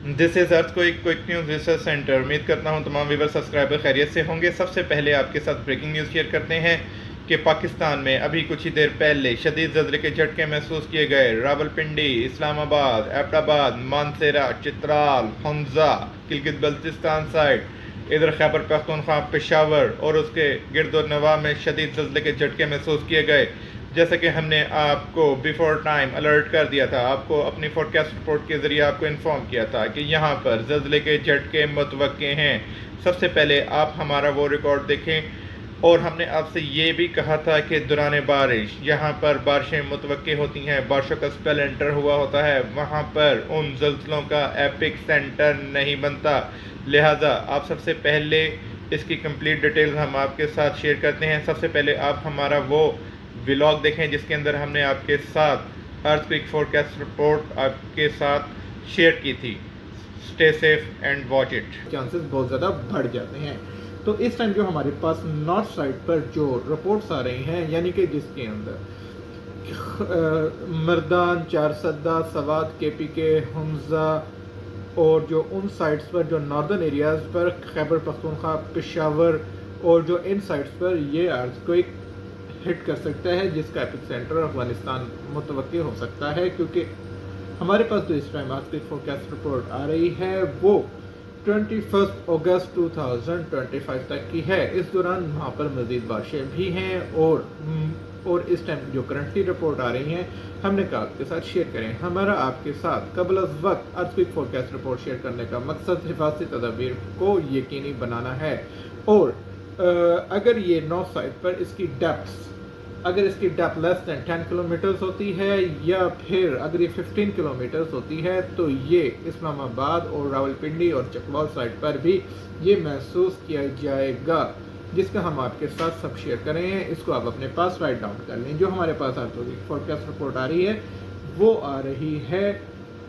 This is अर्थ को एक quick news research centre. उम्मीद करता हूँ तमाम व्यूअर सब्सक्राइबर खैरियत से होंगे। सबसे पहले आपके साथ ब्रेकिंग न्यूज़ शेयर करते हैं कि पाकिस्तान में अभी कुछ ही देर पहले शदीद ज़लज़ले के झटके महसूस किए गए। रावलपिंडी, इस्लामाबाद, एबटाबाद, मानसेरा, चित्राल, हमजा, गिलगित बल्तिस्तान साइड, इधर खैबर पख्तूनख्वा, पेशावर और उसके गिरदोनवा में शदीद ज़लज़ले के झटके महसूस किए गए। जैसे कि हमने आपको बिफोर टाइम अलर्ट कर दिया था, आपको अपनी फोरकास्ट रिपोर्ट के ज़रिए आपको इन्फॉर्म किया था कि यहाँ पर ज़लज़ले के झटके मुतवक्के हैं। सबसे पहले आप हमारा वो रिकॉर्ड देखें और हमने आपसे ये भी कहा था कि दौरान बारिश यहाँ पर बारिशें मुतवक्के होती हैं, बारिशों का स्पेल एंटर हुआ होता है, वहाँ पर उन ज़लज़लों का एपिक सेंटर नहीं बनता। लिहाजा आप सबसे पहले इसकी कंप्लीट डिटेल्स हम आपके साथ शेयर करते हैं। सबसे पहले आप हमारा वो व्लॉग देखें जिसके अंदर हमने आपके साथ अर्थक्वेक फोरकास्ट रिपोर्ट आपके साथ शेयर की थी। Stay safe and watch it. Chances बहुत ज़्यादा बढ़ जाते हैं। तो इस टाइम जो हमारे पास नॉर्थ साइड पर जो रिपोर्ट्स आ रही हैं, यानी कि जिसके अंदर मर्दान, चारसदा, सवात, KPK, हमजा और जो उन साइड्स पर जो नॉर्दर्न एरियाज़ पर खैबर पख्तूनख्वा, पेशावर और जो इन साइड्स पर ये अर्थक्वेक हिट कर सकता है, जिसका एपिक सेंटर अफगानिस्तान मुतवक्किल हो सकता है। क्योंकि हमारे पास जो इस टाइम अर्थक्वेक फोरकास्ट रिपोर्ट आ रही है वो 21 अगस्त 2025 तक की है। इस दौरान वहाँ पर मज़ीद बारिशें भी हैं और इस टाइम जो करंटली रिपोर्ट आ रही हैं हमने कहा आपके साथ शेयर करें। हमारा आपके साथ कबल वक्त अर्थक्वेक फोरकास्ट रिपोर्ट शेयर करने का मकसद हिफाजती तदाबीर को यकीनी बनाना है। और अगर ये नॉर्थ साइड पर इसकी डेप्थ लेस दैन 10 किलोमीटर्स होती है या फिर अगर ये 15 किलोमीटर्स होती है तो ये इस्लामाबाद और रावलपिंडी और चकवाल साइड पर भी ये महसूस किया जाएगा, जिसका हम आपके साथ सब शेयर कर रहे हैं। इसको आप अपने पास राइट डाउन कर लें। जो हमारे पास अर्थक्वेक फोरकास्ट रिपोर्ट आ रही है वो आ रही है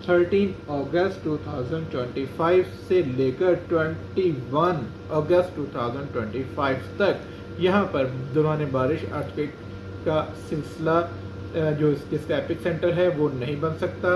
13 अगस्त 2025 से लेकर 21 अगस्त 2025 तक। यहाँ पर दौरान बारिश अर्थक्वेक का सिलसिला जो जिसका एपिक सेंटर है वो नहीं बन सकता।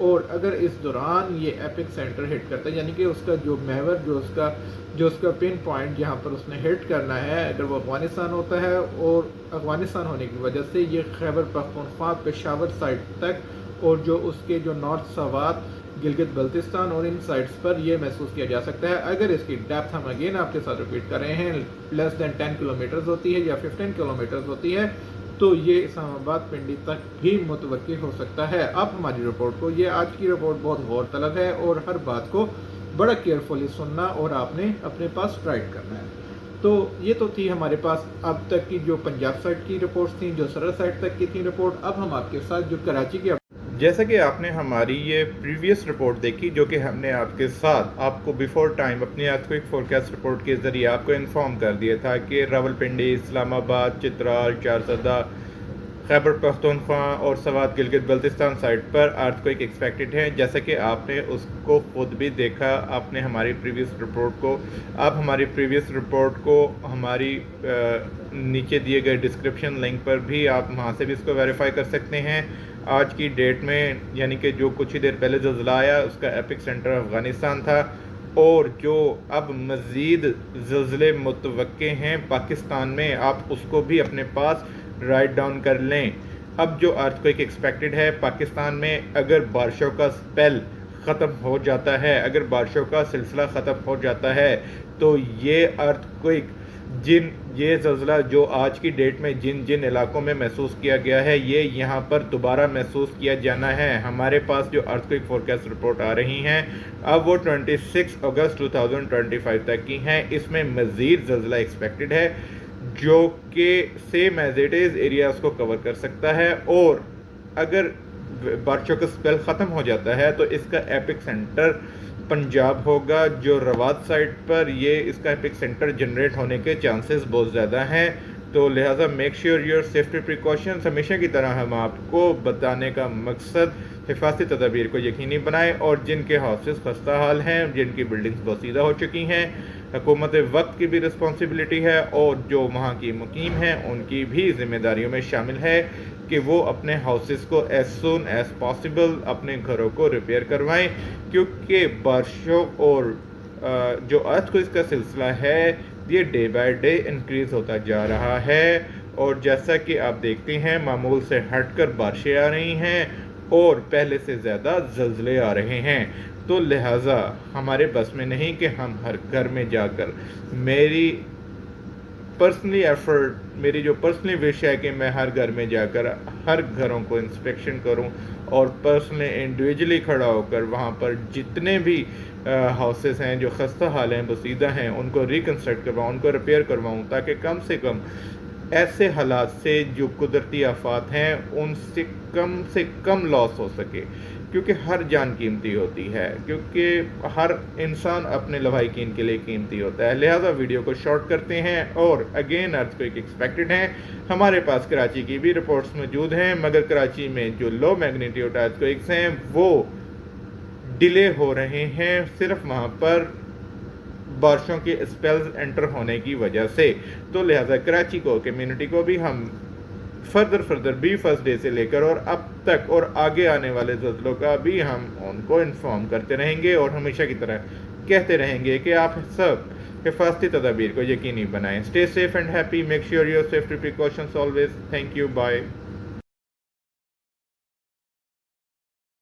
और अगर इस दौरान ये एपिक सेंटर हिट करता है, यानी कि उसका जो महवर जो उसका पिन पॉइंट जहाँ पर उसने हिट करना है, अगर वो अफगानिस्तान होता है और अफगानिस्तान होने की वजह से ये खैबर पख्तूनख्वा, पेशावर साइड तक और जो उसके जो नॉर्थ सवात, गिलगित बल्तिस्तान और इन साइड्स पर यह महसूस किया जा सकता है। अगर इसकी डेप्थ हम अगेन आपके साथ रिपीट कर रहे हैं लेस दैन 10 किलोमीटर्स होती है या 15 किलोमीटर्स होती है तो ये इस्लामाबाद पिंडी तक भी मुतवक्किल हो सकता है। आप हमारी रिपोर्ट को, ये आज की रिपोर्ट बहुत गौर तलब है और हर बात को बड़ा केयरफुली सुनना और आपने अपने पास राइट करना है। तो ये तो थी हमारे पास अब तक की जो पंजाब साइड की रिपोर्ट्स थी, जो सरहद साइड तक की थी रिपोर्ट। अब हम आपके साथ जो कराची की, जैसा कि आपने हमारी ये प्रीवियस रिपोर्ट देखी जो कि हमने आपके साथ आपको बिफोर टाइम अपनी अर्थक्वेक फोरकास्ट रिपोर्ट के ज़रिए आपको इन्फॉर्म कर दिया था कि रावलपिंडी, इस्लामाबाद, चित्राल, चारसदा, खैबर पख्तूनख्वा और सवात, गिलगित बल्तिस्तान साइड पर अर्थक्वेक एक्सपेक्टेड है। जैसा कि आपने उसको खुद भी देखा, आपने हमारी प्रीवियस रिपोर्ट को, आप हमारी प्रीवियस रिपोर्ट को हमारी नीचे दिए गए डिस्क्रिप्शन लिंक पर भी आप वहाँ से भी इसको वेरीफाई कर सकते हैं। आज की डेट में यानी कि जो कुछ ही देर पहले ज़लज़ला आया उसका एपिक सेंटर अफ़गानिस्तान था और जो अब मज़ीद ज़लज़ले मुतवक्के हैं पाकिस्तान में, आप उसको भी अपने पास राइट डाउन कर लें। अब जो अर्थक्वेक एक्सपेक्टेड है पाकिस्तान में, अगर बारिशों का स्पेल ख़त्म हो जाता है, अगर बारिशों का सिलसिला ख़त्म हो जाता है तो ये अर्थक्वेक ये ज़लज़ला जो आज की डेट में जिन इलाकों में महसूस किया गया है ये यहाँ पर दोबारा महसूस किया जाना है। हमारे पास जो अर्थक्वेक फोरकास्ट रिपोर्ट आ रही हैं अब वो 26 अगस्त 2025 तक की हैं। इसमें मज़ीद ज़लज़ला एक्सपेक्टेड है जो कि same as it is areas को कवर कर सकता है। और अगर बारिशों का स्पेल ख़त्म हो जाता है तो इसका एपिक सेंटर पंजाब होगा, जो रवात साइड पर ये इसका एपिक सेंटर जनरेट होने के चांसेस बहुत ज़्यादा हैं। तो लिहाजा make sure your safety precautions. हमेशा की तरह हम आपको बताने का मकसद हिफाजती तदाबीर को यकीनी बनाएं और जिनके हाउसेस खस्ता हाल हैं, जिनकी बिल्डिंग्स बोसीदा हो चुकी हैं, हुकूमत वक्त की भी रिस्पॉन्सिबिलिटी है और जो वहाँ की मुकीम हैं उनकी भी जिम्मेदारियों में शामिल है कि वो अपने हाउसेस को एज सुन एज पॉसिबल अपने घरों को रिपेयर करवाएं, क्योंकि बारिशों और जो अर्थक्वेक का सिलसिला है ये डे बाय डे इंक्रीज़ होता जा रहा है। और जैसा कि आप देखते हैं मामूल से हटकर बारिशें आ रही हैं और पहले से ज़्यादा ज़लज़ले आ रहे हैं। तो लिहाजा हमारे बस में नहीं कि हम हर घर में जाकर, मेरी पर्सनली एफर्ट, मेरी जो पर्सनली विश है कि मैं हर घर में जाकर हर घरों को इंस्पेक्शन करूं और पर्सनली इंडिविजुअली खड़ा होकर वहां पर जितने भी हाउसेस हैं जो खस्ता हाल हैं, बसीदा हैं, उनको रिकन्स्ट्रक्ट करवाऊँ, उनको रिपेयर करवाऊँ, ताकि कम से कम ऐसे हालात से जो कुदरती आफात हैं उनसे कम लॉस हो सके, क्योंकि हर जान कीमती होती है, क्योंकि हर इंसान अपने लवाहिकीन के लिए कीमती होता है। लिहाजा वीडियो को शॉर्ट करते हैं और अगेन अर्थक्वेक एक्सपेक्टेड हैं। हमारे पास कराची की भी रिपोर्ट्स मौजूद हैं, मगर कराची में जो लो मैग्नीट्यूड अर्थक्वेक्स हैं वो डिले हो रहे हैं सिर्फ वहाँ पर बारिशों के स्पेल्स एंटर होने की वजह से। तो लिहाजा कराची को, कम्युनिटी को भी हम फर्दर भी फर्स्ट डे से लेकर और अब तक और आगे आने वाले ज़लज़लों का भी हम उनको इन्फॉर्म करते रहेंगे और हमेशा की तरह कहते रहेंगे कि आप सब हिफाजती तदाबीर को यकीनी बनाएं। Stay safe and happy, make sure your safety precautions always. Thank you, bye.